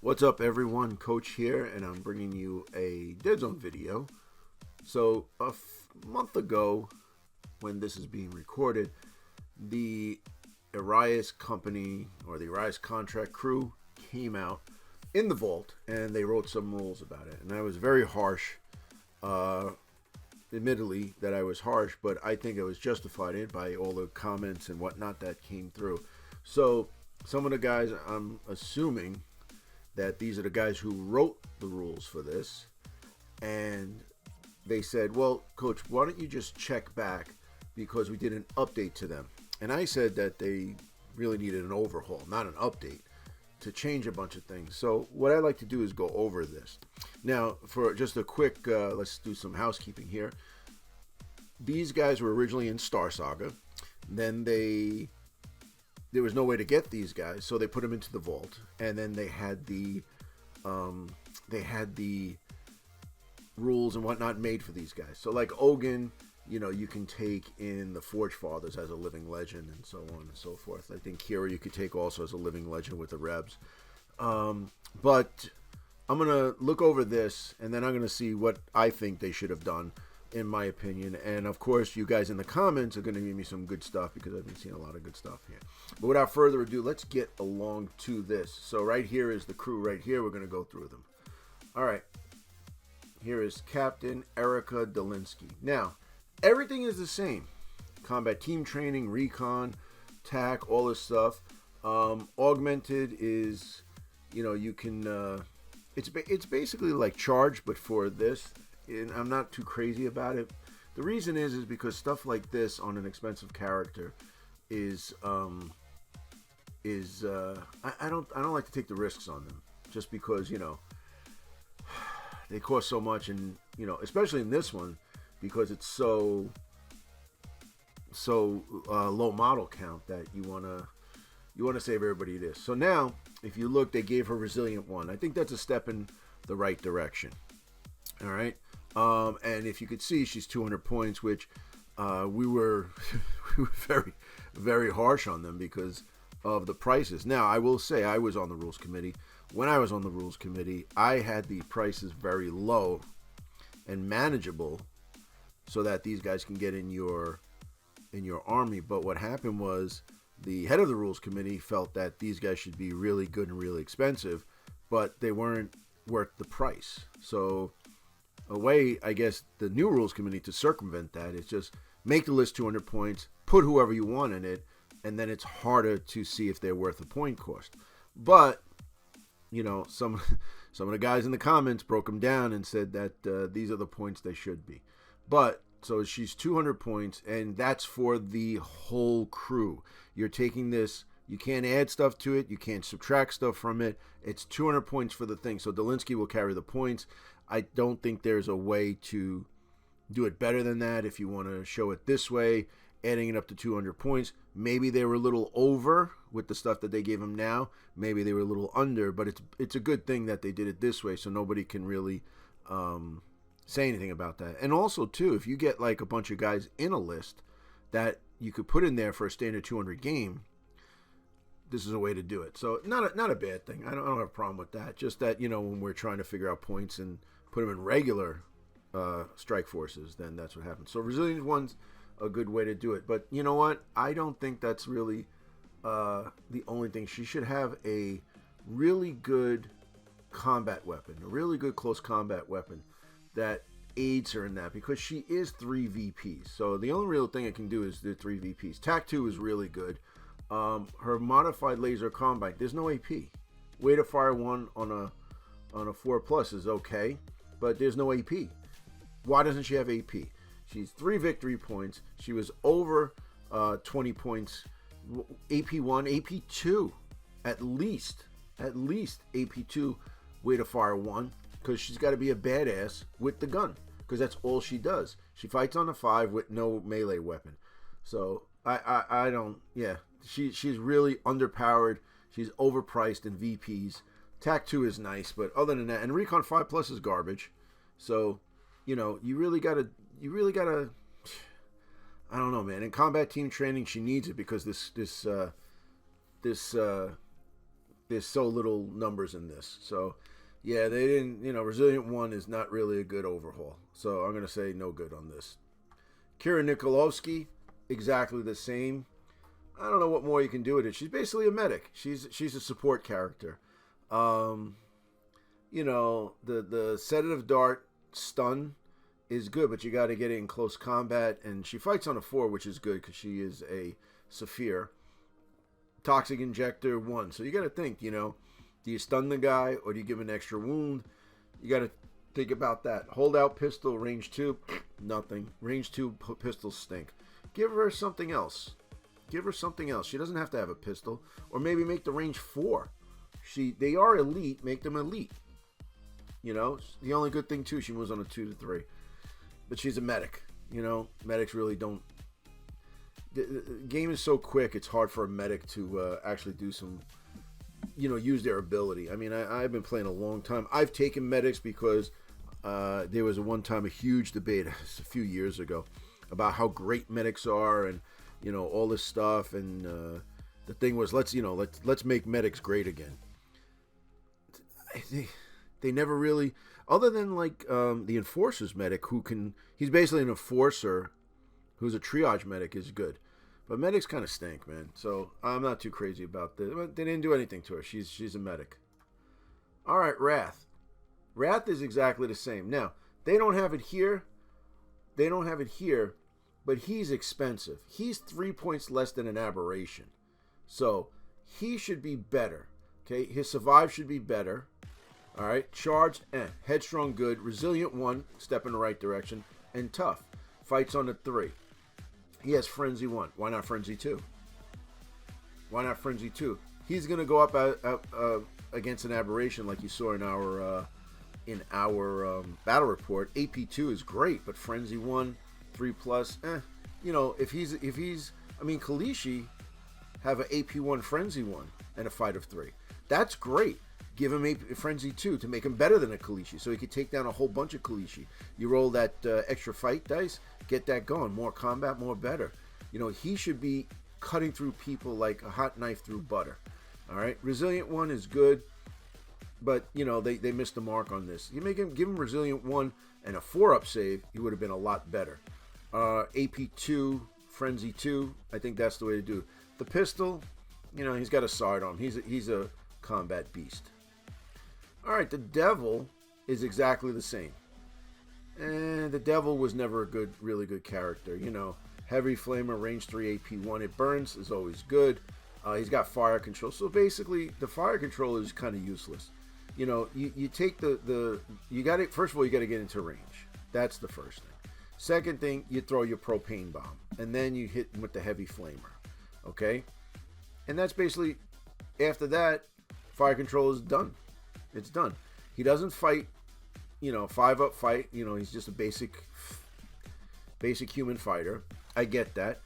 What's up, everyone? Coach here, and I'm bringing you a Deadzone video. So a month ago, when this is being recorded, the Eiras company or the Eiras Contract crew came out in the vault and they wrote some rules about it. And I was very harsh. Admittedly, that I was harsh, but I think I was justified by all the comments and whatnot that came through. So some of the guys, I'm assuming that these are the guys who wrote the rules for this, and they said, well, Coach, why don't you just check back because we did an update to them. And I said that they really needed an overhaul, not an update, to change a bunch of things. So what I like to do is go over this. Now, for just a quick, let's do some housekeeping here. These guys were originally in Star Saga. Then there was no way to get these guys, so they put them into the vault, and then they had the rules and whatnot made for these guys. So like Ogen, you can take in the Forge Fathers as a living legend and so on and so forth. I think Kirby you could take also as a living legend with the Rebs. But I'm going to look over this, and then I'm going to see what I think they should have done, in my opinion. And of course, you guys in the comments are going to give me some good stuff because I've been seeing a lot of good stuff here. But without further ado, let's get along to this. So right here is the crew right here. We're going to go through them. All right. Here is Captain Erica Delinsky. Now, everything is the same. Combat team training, recon, TAC, all this stuff. Augmented is, you can, it's basically like charge, but for this. And I'm not too crazy about it. The reason is because stuff like this on an expensive character is I don't like to take the risks on them, just because they cost so much, and especially in this one because it's so low model count that you want to save everybody this. So now if you look, they gave her Resilient 1. I think that's a step in the right direction. All right. And if you could see, she's 200 points, which we were very, very harsh on them because of the prices. Now, I will say I was on the rules committee. When I was on the rules committee, I had the prices very low and manageable so that these guys can get in your army. But what happened was the head of the rules committee felt that these guys should be really good and really expensive, but they weren't worth the price. So a way, I guess, the new rules committee to circumvent that is just make the list 200 points, put whoever you want in it, and then it's harder to see if they're worth a point cost. But, some of the guys in the comments broke them down and said that these are the points they should be. But, so she's 200 points, and that's for the whole crew. You're taking this, you can't add stuff to it, you can't subtract stuff from it. It's 200 points for the thing. So Delinsky will carry the points. I don't think there's a way to do it better than that if you want to show it this way, adding it up to 200 points. Maybe they were a little over with the stuff that they gave them now. Maybe they were a little under, but it's a good thing that they did it this way so nobody can really say anything about that. And also, too, if you get like a bunch of guys in a list that you could put in there for a standard 200 game, this is a way to do it. So not a bad thing. I don't have a problem with that. Just that, when we're trying to figure out points and put them in regular strike forces, then that's what happens. So Resilient 1's a good way to do it. But you know what? I don't think that's really the only thing. She should have a really good combat weapon, a really good close combat weapon that aids her in that, because she is 3 VPs. So the only real thing it can do is the 3 VPs. TAC 2 is really good. Her modified laser combat, there's no AP. Way to fire 1 on a 4+ is okay, but there's no AP. Why doesn't she have AP? She's 3 victory points. She was over 20 points. AP 1, AP 2, at least AP 2. Way to fire 1, because she's got to be a badass with the gun, because that's all she does. She fights on a 5 with no melee weapon. So I don't, yeah. She's really underpowered. She's overpriced in VPs. TAC 2 is nice, but other than that, and Recon 5+ is garbage. So, you really gotta, I don't know, man. In combat team training, she needs it because this there's so little numbers in this. So, yeah, they didn't, Resilient 1 is not really a good overhaul. So I'm going to say no good on this. Kira Nikolovsky, exactly the same. I don't know what more you can do with it. She's basically a medic. She's a support character. The sedative dart stun is good, but you got to get it in close combat. And she fights on a 4, which is good because she is a Saphir. Toxic injector 1. So you got to think, do you stun the guy or do you give him an extra wound? You got to think about that. Hold out pistol, range 2, nothing. Range 2 pistols stink. Give her something else. Give her something else. She doesn't have to have a pistol. Or maybe make the range 4. They are elite. Make them elite. The only good thing too, she moves on a 2 to 3. But she's a medic. Medics really don't. The game is so quick, it's hard for a medic to actually do some, use their ability. I mean, I've been playing a long time. I've taken medics because there was a huge debate a few years ago about how great medics are and, all this stuff. And the thing was, let's make medics great again. They never really, other than like the Enforcer's medic, he's basically an Enforcer who's a triage medic, is good. But medics kind of stink, man. So I'm not too crazy about this. They didn't do anything to her. She's a medic. All right, Wrath. Wrath is exactly the same. Now, they don't have it here. But he's expensive. He's 3 points less than an Aberration. So he should be better. Okay, his Survive should be better. All right, Charged, Headstrong, good. Resilient 1, step in the right direction. And Tough, fights on a 3. He has Frenzy 1. Why not Frenzy 2? Why not Frenzy 2? He's going to go up against an Aberration like you saw in our battle report. AP 2 is great, but Frenzy 1, 3+, if he's Kalishi have an AP 1 Frenzy 1 and a fight of 3. That's great. Give him a Frenzy 2 to make him better than a Kalishi, so he could take down a whole bunch of Kalishi. You roll that extra fight dice, get that going. More combat, more better. He should be cutting through people like a hot knife through butter. All right, Resilient 1 is good, but they missed the mark on this. You give him Resilient 1 and a 4-up save, he would have been a lot better. AP 2, Frenzy 2, I think that's the way to do it. The pistol, he's got a sidearm. He's a combat beast. All right, the Devil is exactly the same. And the Devil was never a really good character. Heavy Flamer, range 3, AP 1. It burns, is always good. He's got fire control. So basically, the fire control is kind of useless. You take you got to, first of all, you got to get into range. That's the first thing. Second thing, you throw your propane bomb. And then you hit him with the Heavy Flamer. Okay? And that's basically, after that, fire control is done. It's done. He doesn't fight, 5-up fight. He's just a basic human fighter. I get that.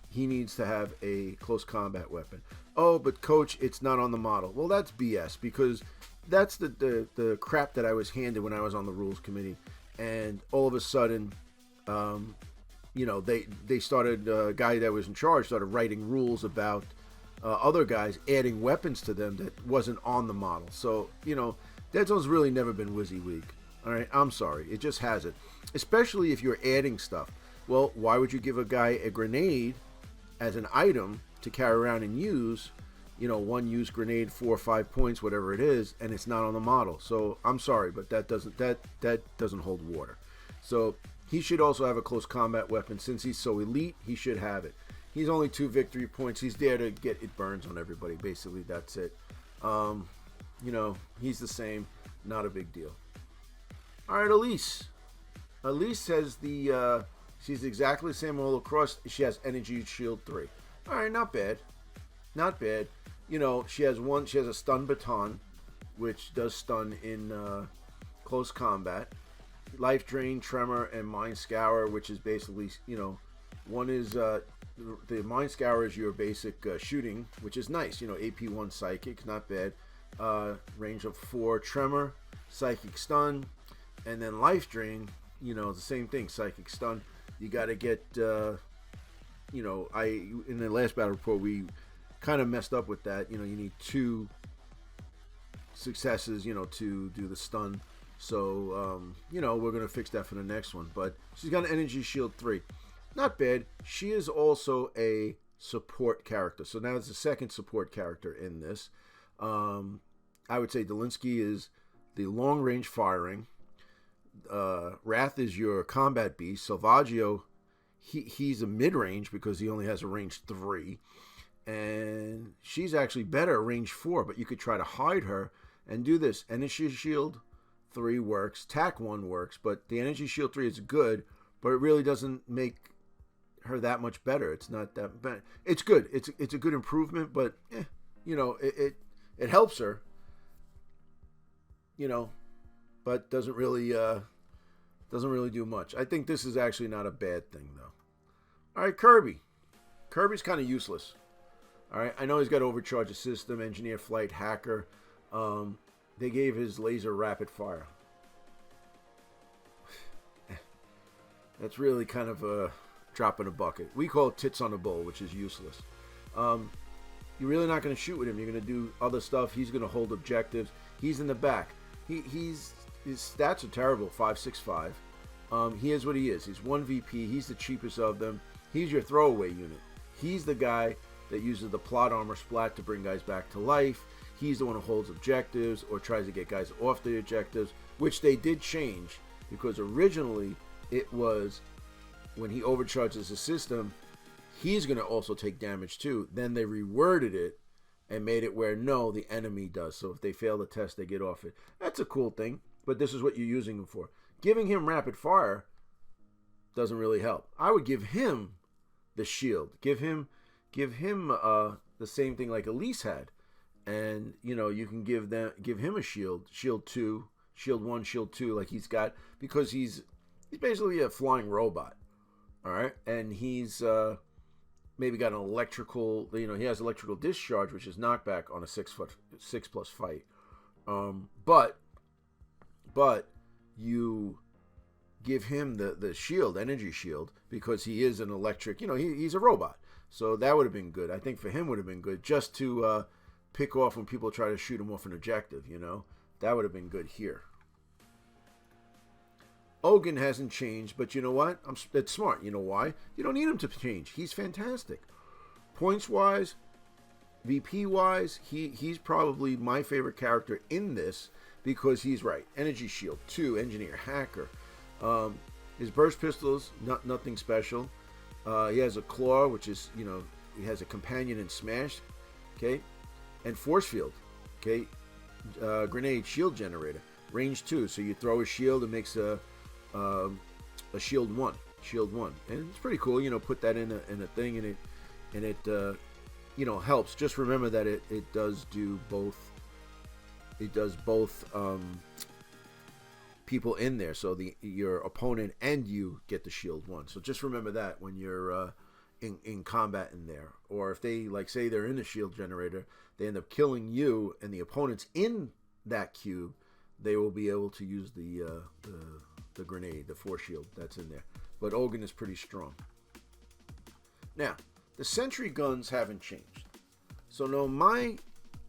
He needs to have a close combat weapon. Oh, but coach, it's not on the model. Well, that's BS, because that's the crap that I was handed when I was on the rules committee. And all of a sudden, they started, a guy that was in charge started writing rules about other guys adding weapons to them that wasn't on the model. So, Deadzone's really never been WYSIWYG. All right, I'm sorry. It just hasn't. Especially if you're adding stuff. Well, why would you give a guy a grenade as an item to carry around and use, one use grenade, 4 or 5 points, whatever it is, and it's not on the model? So I'm sorry, but that doesn't hold water. So he should also have a close combat weapon. Since he's so elite, he should have it. He's only 2 victory points. He's there to get it burns on everybody. Basically, that's it. He's the same. Not a big deal. All right, Alise. Alise has she's exactly the same all across. She has Energy Shield 3. All right, not bad. Not bad. She has a stun baton, which does stun in close combat. Life Drain, Tremor, and Mind Scour, which is basically, one is the Mind Scour is your basic shooting, which is nice. AP 1 Psychic, not bad. Range of 4, Tremor, Psychic Stun, and then Life Drain, the same thing, Psychic Stun. You got to get, in the last battle report, we kind of messed up with that. You need 2 successes, to do the stun. So, we're going to fix that for the next one. But she's got an energy shield 3. Not bad. She is also a support character. So now it's the second support character in this. I would say Delinsky is the long-range firing. Wrath is your combat beast. Salvaggio, he's a mid-range because he only has a range 3. And she's actually better at range 4, but you could try to hide her and do this. Energy shield 3 works. TAC 1 works, but the energy shield 3 is good, but it really doesn't make her that much better. It's not that bad. It's good. It's a good improvement, but it helps her. But doesn't really do much. I think this is actually not a bad thing though. All right, Kirby. Kirby's kind of useless. All right, I know he's got overcharge system, engineer, flight, hacker. They gave his laser rapid fire. That's really kind of a drop in a bucket. We call it tits on a bowl, which is useless. You're really not going to shoot with him. You're going to do other stuff. He's going to hold objectives. He's in the back. His stats are terrible. 5.65. He is what he is. He's 1 VP. He's the cheapest of them. He's your throwaway unit. He's the guy that uses the plot armor splat to bring guys back to life. He's the one who holds objectives or tries to get guys off the objectives, which they did change because originally it was when he overcharges the system, he's going to also take damage too. Then they reworded it and made it where no, the enemy does. So if they fail the test, they get off it. That's a cool thing, but this is what you're using him for. Giving him rapid fire doesn't really help. I would give him the shield. Give him the same thing like Alise had. And, you can give him a shield 2, shield 1, shield 2 like he's got, because he's basically a flying robot. All right? And he's maybe got an electrical, he has electrical discharge, which is knockback on a 6+ fight. But you give him the shield, energy shield, because he is an electric, he's a robot. So that would have been good. I think for him would have been good just to pick off when people try to shoot him off an objective, That would have been good here. Ogen hasn't changed, but you know what? That's smart. You know why? You don't need him to change. He's fantastic. Points-wise, VP-wise, he's probably my favorite character in this because he's right. Energy Shield, 2, Engineer, Hacker. His burst pistols, nothing special. He has a claw, which is, he has a companion in Smash. Okay? And Force Field. Okay? Grenade, shield generator. Range 2, so you throw a shield, it makes a shield 1. And it's pretty cool, put that in a thing and it helps. Just remember that it does do both. It does both people in there, so your opponent and you get the shield 1. So just remember that when you're in combat in there, or if they say they're in the shield generator, they end up killing you and the opponent's in that cube, they will be able to use the grenade, the force shield that's in there. But Ogen is pretty strong. Now, the Sentry guns haven't changed. So now my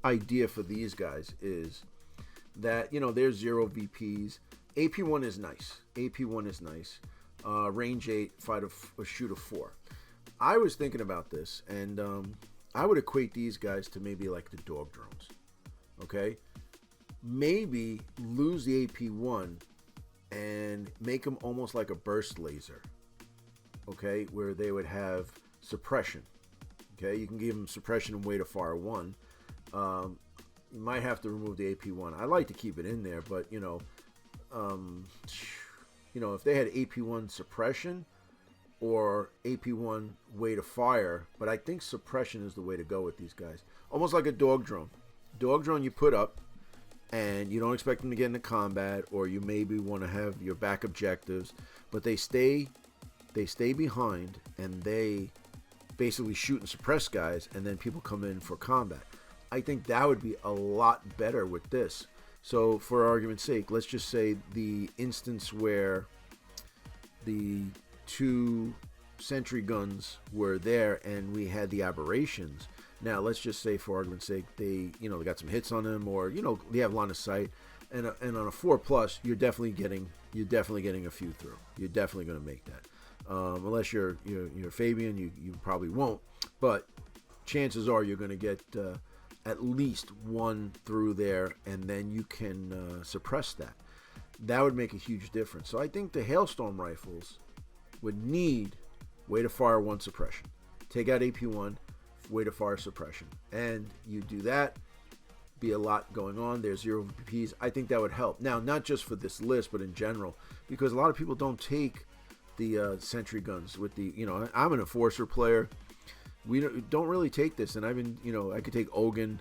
idea for these guys is that, there's 0 VPs. AP1 is nice. Range 8, fight a shoot of 4. I was thinking about this, and I would equate these guys to maybe like the dog drones. Okay? Maybe lose the AP1 and make them almost like a burst laser. Okay? Where they would have suppression. Okay? You can give them suppression and way to fire 1. You might have to remove the AP1. I like to keep it in there, but, if they had AP1 suppression or AP1 way to fire, but I think suppression is the way to go with these guys. Almost like a dog drone. Dog drone you put up, and you don't expect them to get into combat, or you maybe want to have your back objectives, but they stay behind, and they basically shoot and suppress guys, and then people come in for combat. I think that would be a lot better with this. So for argument's sake, let's just say the instance where the 2 Sentry guns were there and we had the aberrations, Now, let's just say, for argument's sake, they got some hits on them, or they have line of sight, and on a 4+, you're definitely getting a few through. You're definitely going to make that, unless you're Fabian, you probably won't. But chances are you're going to get at least one through there, and then you can suppress that. That would make a huge difference. So I think the Hailstorm rifles would need way to fire 1 suppression. Take out AP1, way to fire suppression. And you do that, be a lot going on. There's 0 VPs. I think that would help. Now, not just for this list, but in general, because a lot of people don't take the Sentry guns with the, I'm an Enforcer player. We don't really take this, and I've been, I could take Ogen,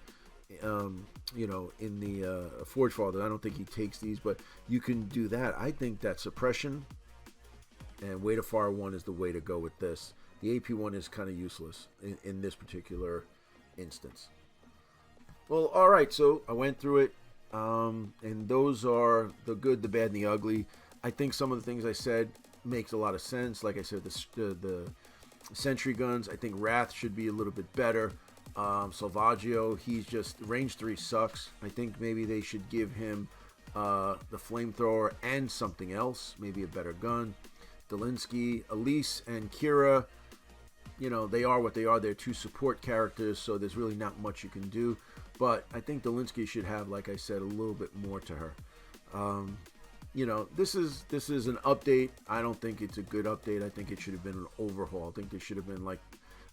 in the Forge Father. I don't think he takes these, but you can do that. I think that suppression and way to fire 1 is the way to go with this. The AP1 is kind of useless in this particular instance. Well, all right, so I went through it, and those are the good, the bad, and the ugly. I think some of the things I said makes a lot of sense. Like I said, the Sentry guns, I think Wrath should be a little bit better. Salvaggio, he's just, range 3 sucks. I think maybe they should give him the flamethrower and something else, maybe a better gun. Delinsky, Alise, and Kira, they are what they are. They're 2 support characters, so there's really not much you can do. But I think Delinsky should have, like I said, a little bit more to her. This is an update. I don't think it's a good update. I think it should have been an overhaul. I think they should have been like,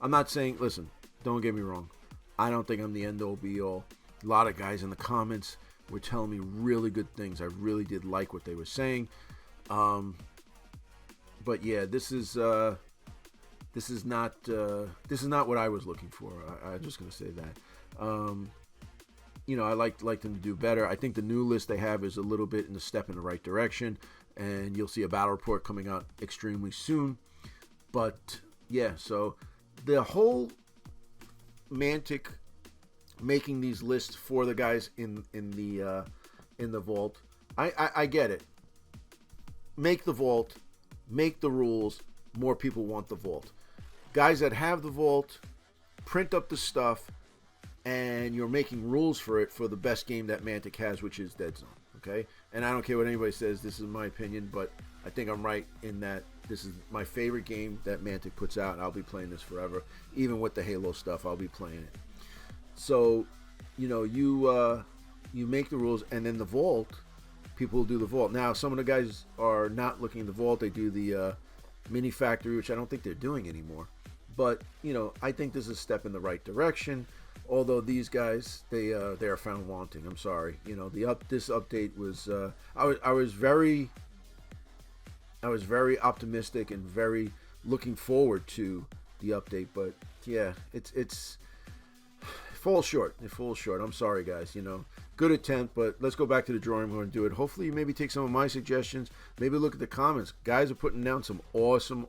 I'm not saying, listen, don't get me wrong. I don't think I'm the end all be all. A lot of guys in the comments were telling me really good things. I really did like what they were saying. But yeah, this is not what I was looking for. I'm just gonna say that. I like them to do better. I think the new list they have is a little bit in the step in the right direction, and you'll see a battle report coming out extremely soon. But yeah, so the whole Mantic making these lists for the guys in the vault, I get it. Make the vault, make the rules. More people want the vault. Guys that have the vault, print up the stuff, and you're making rules for it for the best game that Mantic has, which is Deadzone. Okay, and I don't care what anybody says. This is my opinion, but I think I'm right in that this is my favorite game that Mantic puts out. I'll be playing this forever, even with the Halo stuff. I'll be playing it. So, you make the rules, and then the vault, people will do the vault. Now, some of the guys are not looking at the vault. They do the mini factory, which I don't think they're doing anymore. But I think this is a step in the right direction. Although these guys, they are found wanting. I'm sorry. This update was I was very optimistic and very looking forward to the update, but yeah, it falls short. It falls short. I'm sorry, guys. Good attempt, but let's go back to the drawing board and do it. Hopefully, maybe take some of my suggestions. Maybe look at the comments. Guys are putting down some awesome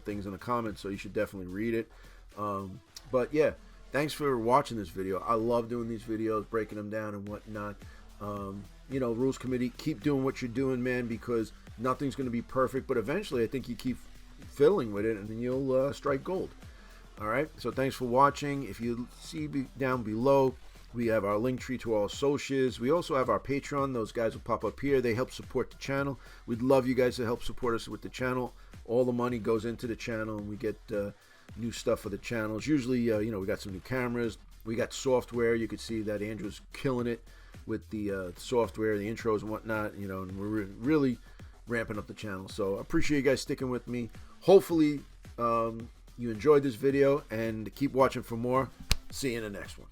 things in the comments, so you should definitely read it. But yeah. Thanks for watching this video. I love doing these videos, breaking them down and whatnot. Rules committee, keep doing what you're doing, man, because nothing's going to be perfect. But eventually, I think you keep fiddling with it, and then you'll strike gold. All right? So thanks for watching. If you see down below, we have our link tree to all socials. We also have our Patreon. Those guys will pop up here. They help support the channel. We'd love you guys to help support us with the channel. All the money goes into the channel, and we get new stuff for the channels. Usually, we got some new cameras. We got software. You could see that Andrew's killing it with the software, the intros and whatnot. And we're really ramping up the channel. So I appreciate you guys sticking with me. Hopefully, you enjoyed this video and keep watching for more. See you in the next one.